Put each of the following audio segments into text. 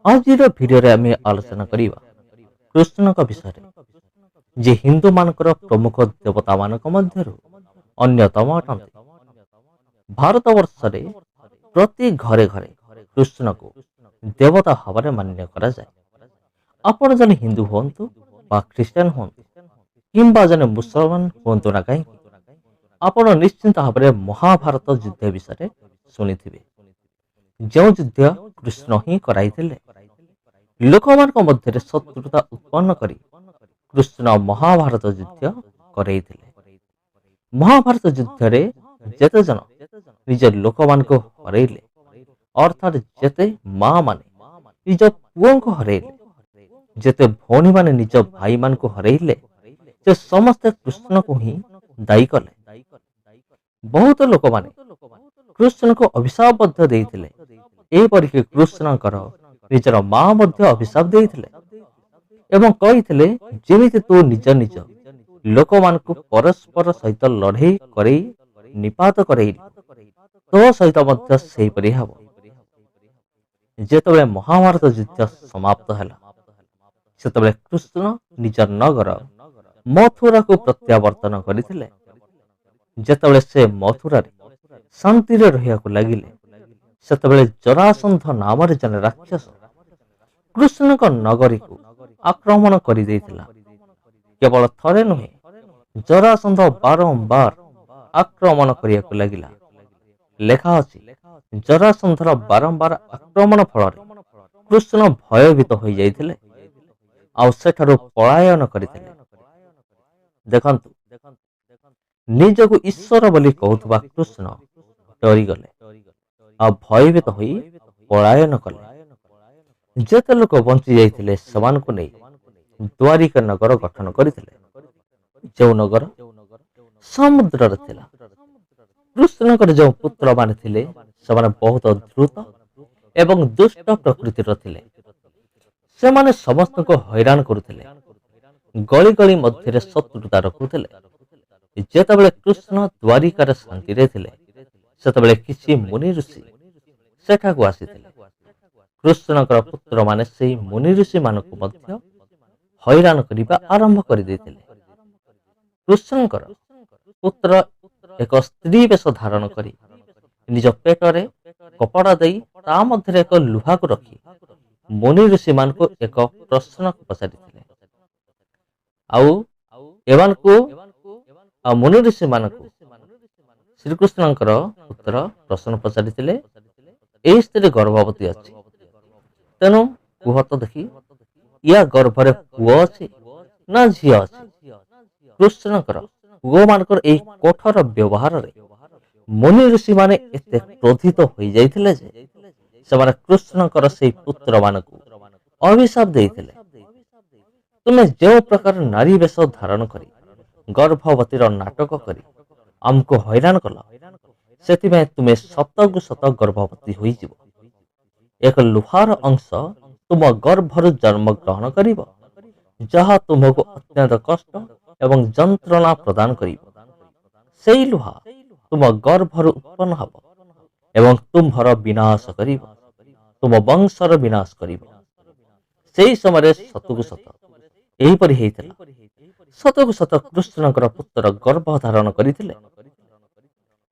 ଆଜିର ଭିଡ଼ିଓରେ ଆମେ ଆଲୋଚନା କରିବା କୃଷ୍ଣଙ୍କ ବିଷୟରେ, ଯେ ହିନ୍ଦୁମାନଙ୍କର ପ୍ରମୁଖ ଦେବତାମାନଙ୍କ ମଧ୍ୟରୁ ଅନ୍ୟତମ ଅଟନ୍ତି। ଭାରତବର୍ଷରେ ପ୍ରତି ଘରେ ଘରେ କୃଷ୍ଣକୁ ଦେବତା ଭାବରେ ମାନ୍ୟ କରାଯାଏ। ଆପଣ ଜଣେ ହିନ୍ଦୁ ହୁଅନ୍ତୁ ବା ଖ୍ରୀଷ୍ଟିଆନ ହୁଅନ୍ତୁ କିମ୍ବା ଜଣେ ମୁସଲମାନ ହୁଅନ୍ତୁ ନା କାହିଁକି, ଆପଣ ନିଶ୍ଚିନ୍ତ ଭାବରେ ମହାଭାରତ ଯୁଦ୍ଧ ବିଷୟରେ ଶୁଣିଥିବେ। ଯେଉଁ ଯୁଦ୍ଧ କୃଷ୍ଣ ହିଁ କରାଇଥିଲେ। ଲୋକମାନଙ୍କ ମଧ୍ୟରେ ଶତ୍ରୁତା ଉତ୍ପନ୍ନ କରି କୃଷ୍ଣ ମହାଭାରତ ଯୁଦ୍ଧ କରାଇଥିଲେ। ମହାଭାରତ ଯୁଦ୍ଧରେ ଯେତେ ଜଣ ନିଜ ଲୋକମାନଙ୍କୁ ହରାଇଲେ, ଅର୍ଥାତ୍ ଯେତେ ମା ମାନେ ନିଜ ପୁଅଙ୍କୁ ହରାଇଲେ, ଯେତେ ଭଉଣୀମାନେ ନିଜ ଭାଇମାନଙ୍କୁ ହରାଇଲେ, ସେ ସମସ୍ତେ କୃଷ୍ଣକୁ ହିଁ ଦାୟୀ କଲେ। ବହୁତ ଲୋକମାନେ କୃଷ୍ଣଙ୍କୁ ଅଭିଶାପ ମଧ୍ୟ ଦେଇଥିଲେ। ଏପରିକି କୃଷ୍ଣଙ୍କର ନିଜର ମା ମଧ୍ୟ ଅଭିଶାପ ଦେଇଥିଲେ ଏବଂ କହିଥିଲେ, ଯେମିତି ତୁ ନିଜ ନିଜ ଲୋକମାନଙ୍କୁ ପରସ୍ପର ସହିତ ଲଢ଼େଇ କରେଇ ନିପାତ କରେଇଲି, ତୋ ସହିତ ମଧ୍ୟ ସେହିପରି ହେବ। ଯେତେବେଳେ ମହାଭାରତ ଯୁଦ୍ଧ ସମାପ୍ତ ହେଲା, ସେତେବେଳେ କୃଷ୍ଣ ନିଜ ନଗର ମଥୁରାକୁ ପ୍ରତ୍ୟାବର୍ତ୍ତନ କରିଥିଲେ। ଯେତେବେଳେ ସେ ମଥୁରାରେ ଶାନ୍ତିରେ ରହିବାକୁ ଲାଗିଲେ, ସେତେବେଳେ ଜରାସନ୍ଧ ନାମରେ ଜଣେ ରାକ୍ଷସ କୃଷ୍ଣଙ୍କ ନଗରୀକୁ ଆକ୍ରମଣ କରିଦେଇଥିଲା। କେବଳ ଥରେ ନୁହେଁ, ଜରାସନ୍ଧ ବାରମ୍ବାର ଆକ୍ରମଣ କରିବାକୁ ଲାଗିଲା। ଲେଖା ଅଛି, ଜରାସନ୍ଧର ବାରମ୍ବାର ଆକ୍ରମଣ ଫଳରେ କୃଷ୍ଣ ଭୟଭୀତ ହୋଇଯାଇଥିଲେ ଆଉ ସେଠାରୁ ପଳାୟନ କରିଥିଲେ। ଦେଖନ୍ତୁ, ନିଜକୁ ଈଶ୍ୱର ବୋଲି କହୁଥିବା କୃଷ୍ଣ ଡରିଗଲେ ଆଉ ଭୟଭୀତ ହୋଇ ପଳାୟନ କଲେ। ଯେତେ ଲୋକ ବଞ୍ଚି ଯାଇଥିଲେ, ସେମାନଙ୍କୁ ନେଇ ଦ୍ୱାରିକା ନଗର ଗଠନ କରିଥିଲେ, ଯେଉଁ ନଗର ସମୁଦ୍ରରେ ଥିଲା। କୃଷ୍ଣଙ୍କର ଯେଉଁ ପୁତ୍ରମାନେ ଥିଲେ, ସେମାନେ ବହୁତ ଦ୍ରୁତ ଏବଂ ଦୁଷ୍ଟ ପ୍ରକୃତିର ଥିଲେ। ସେମାନେ ସମସ୍ତଙ୍କୁ ହଇରାଣ କରୁଥିଲେ, ଗଳି ଗଳି ମଧ୍ୟରେ ଶତ୍ରୁତା ରଖୁଥିଲେ। ଯେତେବେଳେ କୃଷ୍ଣ ଦ୍ୱାରିକାରେ ଶାନ୍ତିରେ ଥିଲେ, ସେତେବେଳେ କିଛି ମୁନି ଋଷି ସେଠାକୁ ଆସିଥିଲେ। କୃଷ୍ଣଙ୍କର ପୁତ୍ରମାନେ ସେହି ମୁନି ଋଷିମାନଙ୍କୁ ମଧ୍ୟ ହଇରାଣ କରିବା ଆରମ୍ଭ କରିଦେଇଥିଲେ। କୃଷ୍ଣଙ୍କର ପୁତ୍ର ଏକ ସ୍ତ୍ରୀ ବେଶ ଧାରଣ କରି ନିଜ ପେଟରେ କପଡ଼ା ଦେଇ ତା ମଧ୍ୟରେ ଏକ ଲୁହାକୁ ରଖି ମୁନି ଋଷିମାନଙ୍କୁ ଏକ ପ୍ରଶ୍ନ ପଚାରିଥିଲେ। ଆଉ ଏମାନଙ୍କୁ ମୁନି ଋଷିମାନଙ୍କୁ ଶ୍ରୀକୃଷ୍ଣଙ୍କର ପୁତ୍ର ପ୍ରଶ୍ନ ପଚାରିଥିଲେ, ଏହି ସ୍ତ୍ରୀ ଗର୍ଭବତୀ ଅଛି, ତେଣୁ କୁହ ତ ଦେଖି, ୟା ଗର୍ଭରେ ପୁଅ ଅଛି ନା ଝିଅ ଅଛି? କୃଷ୍ଣଙ୍କର ପୁଅମାନଙ୍କର ଏହି କଠୋର ବ୍ୟବହାରରେ ମୁନି ଋଷିମାନେ ଏତେ କ୍ରୋଧିତ ହୋଇଯାଇଥିଲେ ଯେ ସେମାନେ କୃଷ୍ଣଙ୍କର ସେହି ପୁତ୍ରମାନଙ୍କୁ ଅଭିଶାପ ଦେଇଥିଲେ। ତୁମେ ଯେଉଁ ପ୍ରକାର ନାରୀ ବେଶ ଧାରଣ କରି ଗର୍ଭବତୀର ନାଟକ କରି ଆମକୁ ହଇରାଣ କଲ, ସେଥିପାଇଁ ତୁମେ ସତକୁ ସତ ଗର୍ଭବତୀ ହୋଇଯିବ। ଏକ ଲୁହାର ଅଂଶ ତୁମ ଗର୍ଭରୁ ଜନ୍ମ ଗ୍ରହଣ କରିବ, ଯାହା ତୁମକୁ ଅତ୍ୟନ୍ତ କଷ୍ଟ ଏବଂ ଯନ୍ତ୍ରଣା ପ୍ରଦାନ କରିବ। ସେହି ଲୁହା ତୁମ ଗର୍ଭରୁ ଉତ୍ପନ୍ନ ହେବ ଏବଂ ତୁମ୍ଭର ବିନାଶ କରିବ, ତୁମ ବଂଶର ବିନାଶ କରିବ। ସେହି ସମୟରେ ସତକୁ ସତ ଏହିପରି ହେଇଥିଲା। ସତକୁ ସତ କୃଷ୍ଣଙ୍କର ପୁତ୍ର ଗର୍ଭ ଧାରଣ କରିଥିଲେ।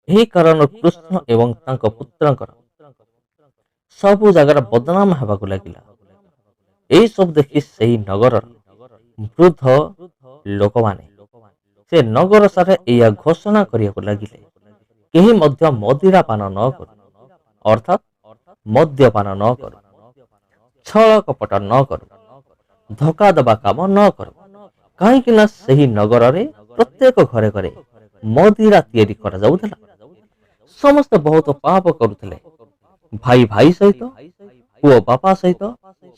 ଏହି କାରଣରୁ କୃଷ୍ଣ ଏବଂ ତାଙ୍କ ପୁତ୍ରଙ୍କର ସବୁ ଜାଗାରେ ବଦନାମ ହେବାକୁ ଲାଗିଲା। ଏହି ସବୁ ଦେଖି ସେହି ନଗରର ବୃଦ୍ଧ ଲୋକମାନେ ସେ ନଗର ସାରା ଏହା ଘୋଷଣା କରିବାକୁ ଲାଗିଲେ, କେହି ମଧ୍ୟ ମଦିରା ପାନ ନ କରୁ, ଅର୍ଥାତ୍ ମଦ୍ୟପାନ ନ କରୁ, ଛଳ କପଟ ନ କରୁ, ଧୋକା ଦେବା କାମ ନ କରୁ। କାହିଁକି ନା ସେହି ନଗରରେ ପ୍ରତ୍ୟେକ ଘରେ ଘରେ ମଦିରା ତିଆରି କରାଯାଉଥିଲା। ସମସ୍ତେ ବହୁତ ପାପ କରୁଥିଲେ। ଭାଇ ଭାଇ ସହିତ, ପୁଅ ବାପା ସହିତ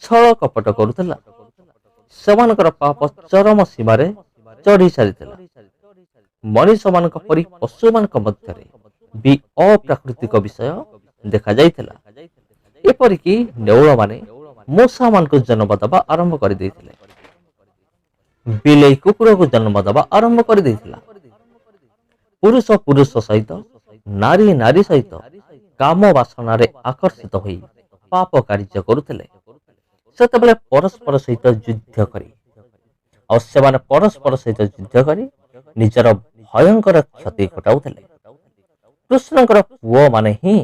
ଛଳ କପଟ କରୁଥିଲା। ସେମାନଙ୍କର ପାପ ଚରମ ସୀମାରେ ଚଢ଼ି ସାରିଥିଲା। ମଣିଷମାନଙ୍କ ପରି ପଶୁମାନଙ୍କ ମଧ୍ୟରେ ବି ଅପ୍ରାକୃତିକ ବିଷୟ ଦେଖାଯାଇଥିଲା। ଏପରିକି ନେଉଳମାନେ ମୂଷାମାନଙ୍କୁ ଜନ୍ମ ଦେବା ଆରମ୍ଭ କରିଦେଇଥିଲେ। ବିଲେଇ କୁକୁରକୁ ଜନ୍ମ ଦେବା ଆରମ୍ଭ କରିଦେଇଥିଲା। ପୁରୁଷ ପୁରୁଷ ସହିତ, ନାରୀ ନାରୀ ସହିତ କାମ ବାସନାରେ ଆକର୍ଷିତ ହୋଇ ପାପ କାର୍ଯ୍ୟ କରୁଥିଲେ। ସେତେବେଳେ ପରସ୍ପର ସହିତ ଯୁଦ୍ଧ କରି ଆଉ ସେମାନେ ପରସ୍ପର ସହିତ ଯୁଦ୍ଧ କରି ନିଜର ଭୟଙ୍କର କ୍ଷତି ଘଟାଉଥିଲେ। କୃଷ୍ଣଙ୍କର ପୁଅମାନେ ହିଁ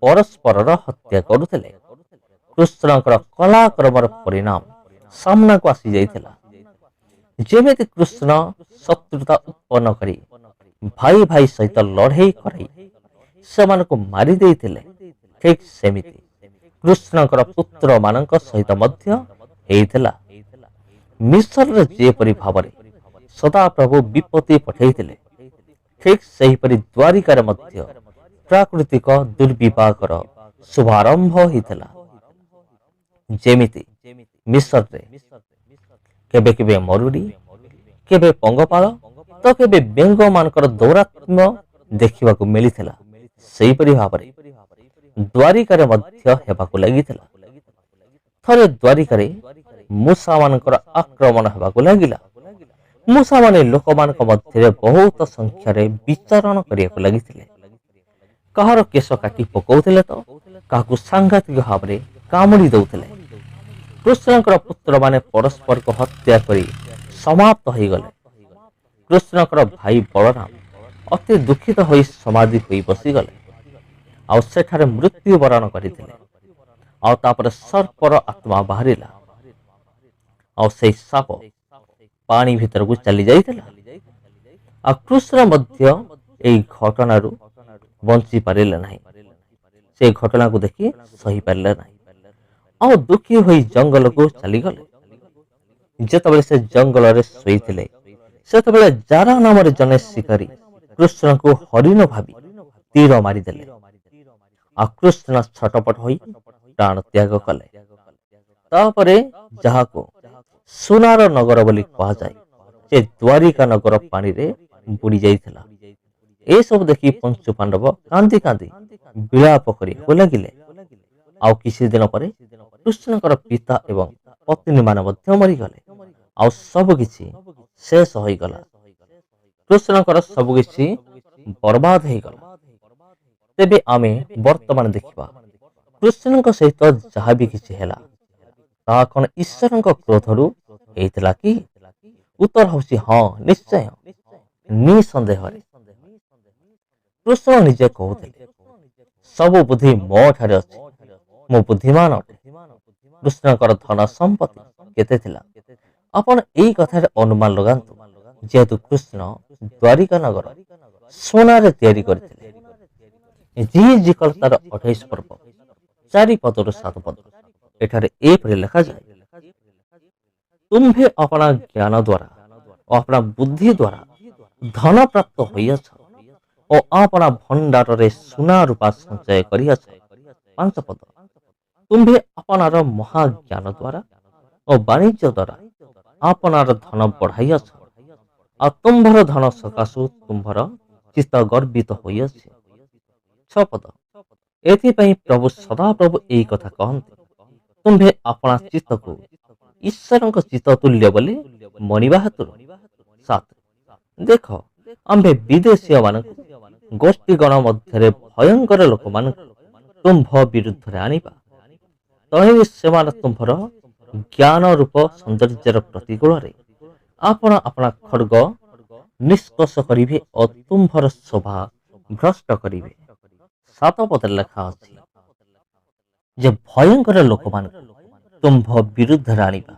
ପରସ୍ପରର ହତ୍ୟା କରୁଥିଲେ। କୃଷ୍ଣଙ୍କର କଳାକ୍ରମର ପରିଣାମ ସାମ୍ନାକୁ ଆସିଯାଇଥିଲା। ଯେମିତି କୃଷ୍ଣ ଶତ୍ରୁତା ଉତ୍ପନ୍ନ କରି ଭାଇ ଭାଇ ସହିତ ଲଢ଼େଇ କରାଇ ସେମାନଙ୍କୁ ମାରି ଦେଇଥିଲେ, ଠିକ୍ ସେମିତି କୃଷ୍ଣଙ୍କର ପୁତ୍ରମାନଙ୍କ ସହିତ ମଧ୍ୟ ହେଇଥିଲା। ମିଶ୍ରରେ ଯେପରି ଭାବରେ ସଦାପ୍ରଭୁ ବିପତ୍ତି ପଠାଇଥିଲେ, ଠିକ୍ ସେହିପରି ଦ୍ୱାରିକାରେ ମଧ୍ୟ ପ୍ରାକୃତିକ ଦୁର୍ବିପାକର ଶୁଭାରମ୍ଭ ହୋଇଥିଲା। ଯେମିତି ମିଶ୍ରରେ କେବେ କେବେ ମରୁଡ଼ି, କେବେ ପଙ୍ଗପାଳ ତ କେବେ ବେଙ୍ଗମାନଙ୍କର ଦୌରାତ୍ମ୍ୟ ଦେଖିବାକୁ ମିଳିଥିଲା, ସେହିପରି ଭାବରେ ଦ୍ୱାରିକାରେ ମଧ୍ୟ ହେବାକୁ ଲାଗିଥିଲା। ଥରେ ଦ୍ୱାରିକାରେ ମୂଷାମାନଙ୍କର ଆକ୍ରମଣ ହେବାକୁ ଲାଗିଲା। ମୂଷାମାନେ ଲୋକମାନଙ୍କ ମଧ୍ୟରେ ବହୁତ ସଂଖ୍ୟାରେ ବିଚରଣ କରିବାକୁ ଲାଗିଥିଲେ। କାହାର କେଶ କାଟି ପକାଉଥିଲେ ତ କାହାକୁ ସାଂଘାତିକ ଭାବରେ କାମୁଡ଼ି ଦେଉଥିଲେ। କୃଷ୍ଣଙ୍କର ପୁତ୍ରମାନେ ପରସ୍ପରକୁ ହତ୍ୟା କରି ସମାପ୍ତ ହୋଇଗଲେ। କୃଷ୍ଣଙ୍କର ଭାଇ ବଳରାମ ଅତି ଦୁଃଖିତ ହୋଇ ସମାଧି ହୋଇ ବସିଗଲେ ଆଉ ସେଠାରେ ମୃତ୍ୟୁବରଣ କରିଥିଲେ। ଆଉ ତାପରେ ସର୍ପର ଆତ୍ମା ବାହାରିଲା ଆଉ ସେହି ସାପ ପାଣି ଭିତରକୁ ଚାଲି ଯାଇଥିଲା। ଆଉ କୃଷ୍ଣ ମଧ୍ୟ ଏହି ଘଟଣାରୁ ବଞ୍ଚି ପାରିଲେ ନାହିଁ। ସେ ଘଟଣାକୁ ଦେଖି ସହିପାରିଲେ ନାହିଁ ଆଉ ଦୁଃଖୀ ହୋଇ ଜଙ୍ଗଲକୁ ଚାଲିଗଲେ। ଯେତେବେଳେ ସେ ଜଙ୍ଗଲରେ ଶୋଇଥିଲେ, ସେତେବେଳେ ଜାରା ନାମରେ ଜଣେ ଶିକାରୀ କୃଷ୍ଣଙ୍କୁ ହରିଣ ଭାବି ତୀର ମାରିଦେଲେ। ଆଉ କୃଷ୍ଣ ଛଟପଟ ହୋଇ ପ୍ରାଣ ତ୍ୟାଗ କଲେ। ତାପରେ ଯାହାକୁ ସୁନାର ନଗର ବୋଲି କୁହାଯାଏ, ସେ ଦ୍ୱାରିକା ନଗର ପାଣିରେ ବୁଡ଼ି ଯାଇଥିଲା। ଏସବୁ ଦେଖି ପଞ୍ଚୁ ପାଣ୍ଡବ କାନ୍ଦି କାନ୍ଦି ବିଳାପ କରିବାକୁ ଲାଗିଲେ। ଆଉ କିଛି ଦିନ ପରେ କୃଷ୍ଣଙ୍କର ପିତା ଏବଂ ପତ୍ନୀମାନେ ମଧ୍ୟ ମରିଗଲେ ଆଉ ସବୁକିଛି ଶେଷ ହୋଇଗଲା। କୃଷ୍ଣଙ୍କର ସବୁକିଛି ବର୍ବାଦ ହୋଇଗଲା। ତେବେ ଆମେ ବର୍ତ୍ତମାନ ଦେଖିବା କୃଷ୍ଣଙ୍କ ସହିତ ଯାହା ବି କିଛି ହେଲା ତାହା କଣ ଈଶ୍ୱରଙ୍କ କ୍ରୋଧରୁ ହେଇଥିଲା କି? ଉତ୍ତର ହେଉଛି ହଁ, ନିଶ୍ଚୟ, ନିଃସନ୍ଦେହରେ। କୃଷ୍ଣ ନିଜେ କହୁଥିଲେ, ସବୁ ବୁଦ୍ଧି ମୋ ଠାରେ ଅଛି, ମୁଁ ବୁଦ୍ଧିମାନ ଅଟେ। କୃଷ୍ଣଙ୍କର ଧନ ସମ୍ପତ୍ତି କେତେ ଥିଲା ଆପଣ ଏଇ କଥାରେ ଅନୁମାନ ଲଗାନ୍ତୁ। ଯେହେତୁ କୃଷ୍ଣ ଦ୍ୱାରିକା ନଗର ସୁନାରେ ତିଆରି କରିଥିଲେ। ତାର 28 ପର୍ବ 4 ପଦରୁ 7 ପଦ ଏଠାରେ ଏପରି ଲେଖାଯାଏ, ତୁମ୍ଭେ अपना ଜ୍ଞାନ ଦ୍ୱାରା अपना ବୁଦ୍ଧି ଦ୍ୱାରା ଧନ ପ୍ରାପ୍ତ ହୋଇଅଛ ଓ ଆପଣା ଭଣ୍ଡାରରେ ସୁନା ରୂପା ସଞ୍ଚୟ କରିଅଛ। 5 ପଦ, ତୁମ୍ଭେ ଆପଣାର ମହାଜ୍ଞାନ ଦ୍ୱାରା ଓ ବାଣିଜ୍ୟ ଦ୍ୱାରା ଆପଣାର ଧନ ବଢ଼ାଇଅଛ ଆଉ ତୁମ୍ଭର ଧନ ସକାଶୁ ତୁମ୍ଭର ଚିତ୍ତ ଗର୍ବିତ ହୋଇଅଛି। 6 ପଦ, ଏଥିପାଇଁ ପ୍ରଭୁ ସଦାପ୍ରଭୁ ଏହି କଥା କହନ୍ତି, ତୁମ୍ଭେ ଆପଣା ଚିତ୍ତକୁ ଈଶ୍ୱରଙ୍କ ଚିତ୍ତ ତୁଲ୍ୟ ବୋଲି ମଣିବା ହେତୁରୁ। 7, ଦେଖ ଆମ୍ଭେ ବିଦେଶୀୟ ମାନଙ୍କୁ ଗୋଷ୍ଠୀଗଣ ମଧ୍ୟରେ ଭୟଙ୍କର ଲୋକମାନଙ୍କୁ ତୁମ୍ଭ ବିରୁଦ୍ଧରେ ଆଣିବା। ତହିଁରେ ସେମାନେ ତୁମ୍ଭର ଜ୍ଞାନ ରୂପ ସୌନ୍ଦର୍ଯ୍ୟର ପ୍ରତିକୂଳରେ ଆପଣ ଆପଣା ଖଡ୍ଗ ନିଷ୍କର୍ଷ କରିବେ ଓ ତୁମ୍ଭର ଶୋଭା ଭ୍ରଷ୍ଟ କରିବେ। 7 ପଦରେ ଲେଖା ଅଛି ଯେ ଭୟଙ୍କର ଲୋକମାନଙ୍କୁ ତୁମ୍ଭ ବିରୁଦ୍ଧରେ ଆଣିବା।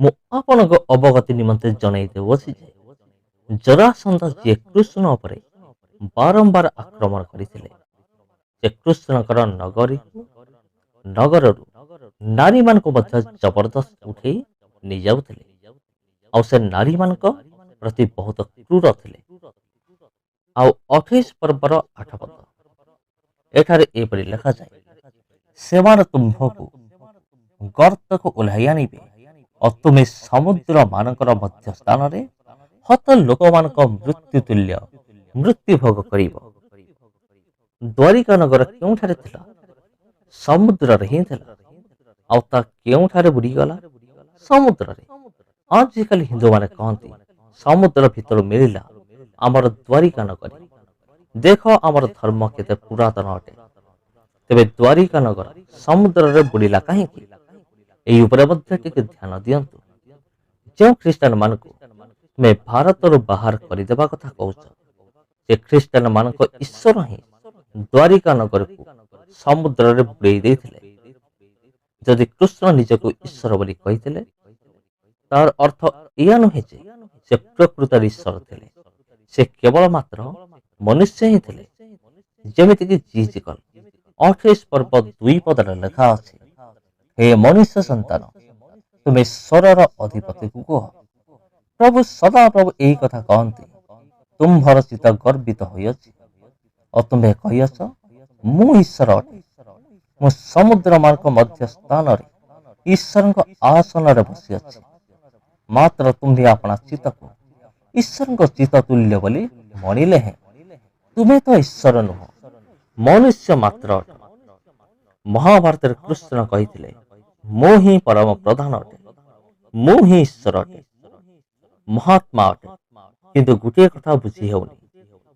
ମୁଁ ଆପଣଙ୍କ ଅବଗତି ନିମନ୍ତେ ଜଣାଇ ଦେଉଅଛି ଯେ ଜରାସନ୍ଧ ଯିଏ କୃଷ୍ଣ ଉପରେ ବାରମ୍ବାର ଆକ୍ରମଣ କରିଥିଲେ, ସେ କୃଷ୍ଣଙ୍କର ନଗରରୁ ନାରୀମାନଙ୍କୁ ମଧ୍ୟ ଜବରଦସ୍ତ ଉଠେଇ ନେଇଯାଉଥିଲେ ଆଉ ସେ ନାରୀମାନଙ୍କ ପ୍ରତି ବହୁତ କ୍ରୂର ଥିଲେ। ଆଉ 28 ପର୍ବର 8 ପଦ ଏଠାରେ ଏପରି ଲେଖାଯାଏ, ସେମାନେ ତୁମ୍ଭକୁ ଗର୍ତ୍ତକୁ ଓହ୍ଲାଇ ଆଣିବେ ଓ ତୁମେ ସମୁଦ୍ର ମାନଙ୍କର ମଧ୍ୟ ସ୍ଥାନରେ ହତ ଲୋକମାନଙ୍କ ମୃତ୍ୟୁ ତୁଲ୍ୟ ମୃତ୍ୟୁ ଭୋଗ କରିବ। ଦ୍ୱାରିକା ନଗର କେଉଁଠାରେ ଥିଲା? ସମୁଦ୍ରରେ ହିଁ ଥିଲା। ଆଉ ତା କେଉଁଠାରେ ବୁଡ଼ିଗଲା? ସମୁଦ୍ରରେ। ଆଜିକାଲି ହିନ୍ଦୁମାନେ କହନ୍ତି ସମୁଦ୍ର ଭିତରୁ ମିଳିଲା ଆମର ଦ୍ୱାରିକା ନଗରୀ। ଦେଖ ଆମର ଧର୍ମ କେତେ ପୁରାତନ ଅଟେ। ତେବେ ଦ୍ୱାରିକା ନଗର ସମୁଦ୍ରରେ ବୁଡ଼ିଲା କାହିଁକି? ଏହି ଉପରେ ମଧ୍ୟ ଟିକେ ଧ୍ୟାନ ଦିଅନ୍ତୁ। ଯେଉଁ ଖ୍ରୀଷ୍ଟିଆନ ମାନଙ୍କୁ ତୁମେ ଭାରତରୁ ବାହାର କରିଦେବା କଥା କହୁଛ, ସେ ଖ୍ରୀଷ୍ଟିଆନ ମାନଙ୍କ ଈଶ୍ୱର ହିଁ ଦ୍ୱାରିକା ନଗରକୁ ସମୁଦ୍ରରେ ବୁଡ଼େଇ ଦେଇଥିଲେ। ଯଦି କୃଷ୍ଣ ନିଜକୁ ଈଶ୍ୱର ବୋଲି କହିଥିଲେ, ତାର ଅର୍ଥ ଏୟା ନୁହେଁ ଯେ ସେ ପ୍ରକୃତରେ ଈଶ୍ୱର ଥିଲେ। ସେ କେବଳ ମାତ୍ର ମନୁଷ୍ୟ ହିଁ ଥିଲେ। ଯେମିତିକି ଜିଜିକଲ 28 ପର୍ବ 2 ପଦରେ ଲେଖା ଅଛି, ହେ ମନୁଷ୍ୟ ସନ୍ତାନ, ତୁମେ ଈଶ୍ୱରର ଅଧିପତିକୁ କୁହ। ପ୍ରଭୁ ସଦାପ୍ରଭୁ ଏହି କଥା କହନ୍ତି, ତୁମ୍ଭର ଚିତ୍ତ ଗର୍ବିତ ହୋଇଅଛି ଓ ତୁମ୍ଭେ କହିଅଛ, ମୁଁ ଈଶ୍ୱର ଅଟେ। ମୁଁ ସମୁଦ୍ରମାନଙ୍କ ମଧ୍ୟ ସ୍ଥାନରେ ଈଶ୍ୱରଙ୍କ ଆସନରେ ବସିଅଛି। ମାତ୍ର ତୁମ୍ଭେ ଆପଣା ଚିତ୍ତକୁ ଈଶ୍ୱରଙ୍କ ଚିତ୍ତ ତୁଲ୍ୟ ବୋଲି ମଣିଲେ ହେଁ ତୁମେ ତ ଈଶ୍ୱର ନୁହଁ, ମନୁଷ୍ୟ ମାତ୍ର ଅଟ। ମହାଭାରତରେ କୃଷ୍ଣ କହିଥିଲେ, ମୁଁ ହିଁ ପରମ ପ୍ରଧାନ ଅଟେ, ମୁଁ ହିଁ ଈଶ୍ୱର ଅଟେ, ମହାତ୍ମା ଅଟେ। କିନ୍ତୁ ଗୋଟିଏ କଥା ବୁଝି ହେଉନି,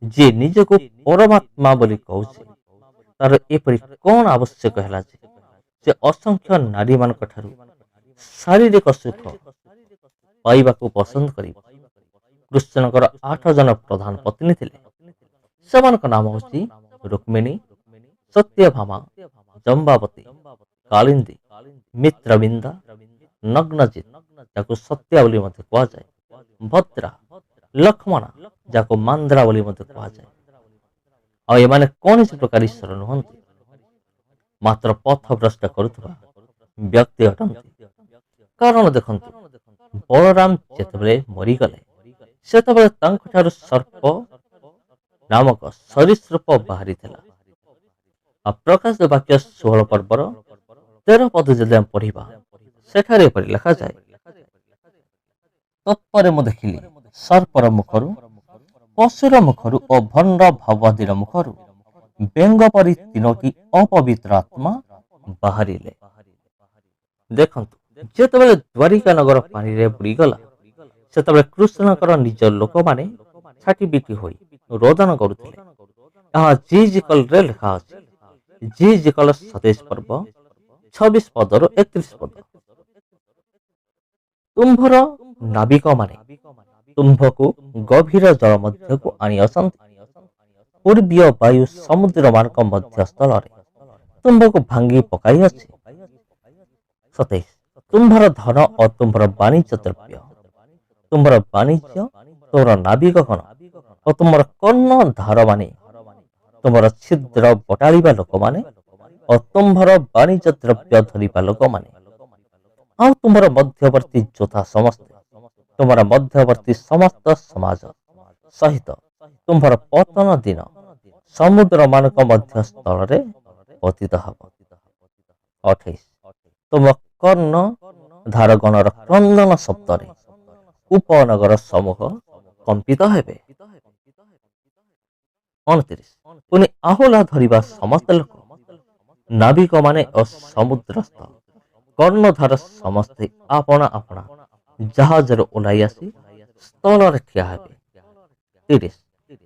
ଯିଏ ନିଜକୁ ପରମାତ୍ମା ବୋଲି କହୁଛି, ତାର ଏପରି କଣ ଆବଶ୍ୟକ ହେଲା ଯେ ସେ ଅସଂଖ୍ୟ ନାରୀମାନଙ୍କ ଠାରୁ ଶାରୀରିକ ସୁଖ ପାଇବାକୁ ପସନ୍ଦ କରିବ? କୃଷ୍ଣଙ୍କର 8 ଜଣ ପ୍ରଧାନ ପତ୍ନୀ ଥିଲେ। ସେମାନଙ୍କ ନାମ ହେଉଛି ରୁକ୍ମିଣୀ, ସତ୍ୟଭାମା, ଜମ୍ବାବତୀ, କାଳିନ୍ଦୀ, ମିତ୍ରବିନ୍ଦା, ନଗ୍ନଜିତ, ଯାହାକୁ ସତ୍ୟା ବୋଲି ମଧ୍ୟ କୁହାଯାଏ, ଭଦ୍ରା, ଲକ୍ଷ୍ମଣା, ଯାହାକୁ ମାନ୍ଦ୍ରା ବୋଲି ମଧ୍ୟ କୁହାଯାଏ। ଆଉ ଏମାନେ କୌଣସି ପ୍ରକାର ଈଶ୍ୱର ନୁହନ୍ତି, ମାତ୍ର ପଥଭ୍ରଷ୍ଟ କରୁଥିବା ବ୍ୟକ୍ତି ଅଟନ୍ତି। କାରଣ ଦେଖନ୍ତୁ, ବଳରାମ ଯେତେବେଳେ ମରିଗଲେ, ସେତେବେଳେ ତାଙ୍କଠାରୁ ସର୍ପ ନାମକ ସରୀସୃପ ବାହାରିଥିଲା। ଆଉ ପ୍ରକାଶ ବାକ୍ୟ 16 ପର୍ବର 13 ପଦ ଯଦି ଆମେ ପଢିବା, ସେଠାରେ ଏପରି ଲେଖାଯାଏ, ତତ୍ପରେ ମୁଁ ଦେଖିଲି ସର୍ପର ମୁଖରୁ, ପଶୁର ମୁଖରୁ ଓ ଭଣ୍ଡ ଭାବବାଦୀର ମୁଖରୁ ବେଙ୍ଗ ପରି 3ଟି ଅପବିତ୍ର ଆତ୍ମା ବାହାରିଲେ। ଦେଖନ୍ତୁ, ଯେତେବେଳେ ଦ୍ୱାରିକା ନଗର ପାଣିରେ ବୁଡ଼ିଗଲା, ସେତେବେଳେ କୃଷ୍ଣଙ୍କର ନିଜ ଲୋକମାନେ ଛାଟିପିଟି ହୋଇ ରୋଦନ କରୁଥିଲେ। ଏହା ଜିଜିକଲରେ ଲେଖା ଅଛି, ଜିଜିକଲ 27 ପର୍ବ 26 ପଦରୁ 31 ପଦ। ତୁମ୍ଭର ନାବିକମାନେ ତୁମ୍ଭକୁ ଗଭୀର ଜଳ ମଧ୍ୟକୁ ଆଣି ଆସନ୍ତି। ପୂର୍ବୀୟ ବାୟୁ ସମୁଦ୍ରମାନଙ୍କ ମଧ୍ୟସ୍ଥଳରେ ତୁମ୍ଭକୁ ଭାଙ୍ଗି ପକାଇଅଛି। 27 ତୁମ୍ଭର ଧନ ଓ ତୁମ୍ଭର ବାଣିଜ୍ୟ ଦ୍ରବ୍ୟ, ତୁମ୍ଭର ବାଣିଜ୍ୟ, ତୁମର ନାବିକଗଣ ଓ ତୁମର କର୍ଣ୍ଣ ଧାରମାନେ, ତୁମର ଛିଦ୍ର ବଟାଳିବା ଲୋକମାନେ ଓ ତୁମ୍ଭର ବାଣିଜ୍ୟ ଦ୍ରବ୍ୟ ଧରିବା ଲୋକମାନେ, ଆଉ ତୁମର ମଧ୍ୟବର୍ତ୍ତୀ ଯୋଦ୍ଧା ସମସ୍ତେ, ତୁମର ମଧ୍ୟବର୍ତ୍ତୀ ସମସ୍ତ ସମାଜ ସହିତ ତୁମ୍ଭର ପତନ ଦିନ ସମୁଦ୍ରମାନଙ୍କ ମଧ୍ୟସ୍ଥଳରେ ପତିତ ହେବ। 28 ତୁମ କର୍ଣ୍ଣ ଧାରଗଣର କ୍ରନ୍ଦନ ଶବ୍ଦରେ ଉପନଗର ସମୂହ କମ୍ପିତ ହେବେ। 29 ପୁଣି ଆହୁଲା ଧରିବା ସମସ୍ତ ଲୋକ, ନାବିକମାନେ ଓ ସମୁଦ୍ରସ୍ଥ କର୍ଣ୍ଣଧାର ସମସ୍ତେ ଆପଣା ଆପଣା ଜାହାଜରୁ ଓହ୍ଲାଇ ଆସି ସ୍ଥଳରେ ଠିଆ ହେବେ। 30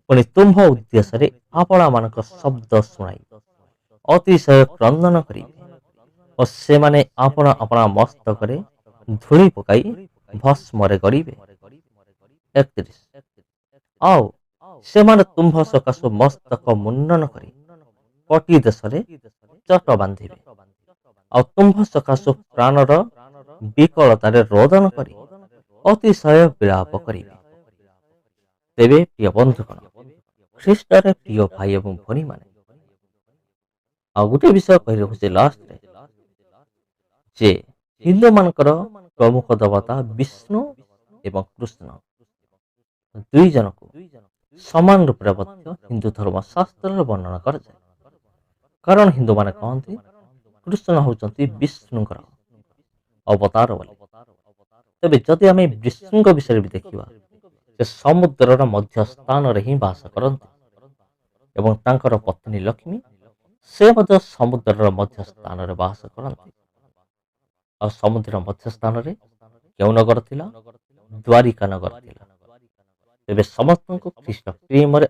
ପୁଣି ତୁମ୍ଭ ଉଦ୍ଦେଶ୍ୟରେ ଆପଣାମାନଙ୍କ ଶବ୍ଦ ଶୁଣାଇ ଅତିଶୟ କ୍ରନ୍ଦନ କରିବେ ଓ ସେମାନେ ଆପଣା ଆପଣା ମସ୍ତକରେ ଧୂଳି ପକାଇ ଭସ୍ମରେ ଗଡ଼ିବେ। 31 ଆଉ ସେମାନେ ତୁମ୍ଭ ସକାଶୁ ମସ୍ତକ ମୁଣ୍ଡନ କରି କଟି ଦେଶରେ ଚଟ ବାନ୍ଧିବେ, ଆଉ ତୁମ୍ଭ ସକାଶୁ ପ୍ରାଣର ବିକଳତାରେ ରୋଦନ କରି ଅତିଶୟ ବିଳାପ କରିବେ। ତେବେ ପ୍ରିୟ ବନ୍ଧୁଗଣ, ଖ୍ରୀଷ୍ଟରେ ପ୍ରିୟ ଭାଇ ଏବଂ ଭଉଣୀମାନେ, ଆଉ ଗୋଟେ ବିଷୟ କହି ରଖୁଛି ଲାଷ୍ଟରେ, ଯେ ହିନ୍ଦୁମାନଙ୍କର ପ୍ରମୁଖ ଦେବତା ବିଷ୍ଣୁ ଏବଂ କୃଷ୍ଣ ଦୁଇ ଜଣକୁ ସମାନ ରୂପରେ ମଧ୍ୟ ହିନ୍ଦୁ ଧର୍ମ ଶାସ୍ତ୍ରରେ ବର୍ଣ୍ଣନା କରାଯାଏ। କାରଣ ହିନ୍ଦୁମାନେ କହନ୍ତି କୃଷ୍ଣ ହେଉଛନ୍ତି ବିଷ୍ଣୁଙ୍କର ଅବତାର ବୋଲି। ତେବେ ଯଦି ଆମେ ବିଷ୍ଣୁଙ୍କ ବିଷୟରେ ବି ଦେଖିବା, ସେ ସମୁଦ୍ରର ମଧ୍ୟ ସ୍ଥାନରେ ହିଁ ବାସ କରନ୍ତି ଏବଂ ତାଙ୍କର ପତ୍ନୀ ଲକ୍ଷ୍ମୀ, ସେ ମଧ୍ୟ ସମୁଦ୍ରର ମଧ୍ୟ ସ୍ଥାନରେ ବାସ କରନ୍ତି। ଆଉ ସମୁଦ୍ର ମଧ୍ୟ ସ୍ଥାନରେ କେଉଁ ନଗର ଥିଲା? ଦ୍ୱାରିକା ନଗର ଥିଲା। ତେବେ ସମସ୍ତଙ୍କୁ ଖ୍ରୀଷ୍ଟ ପ୍ରେମରେ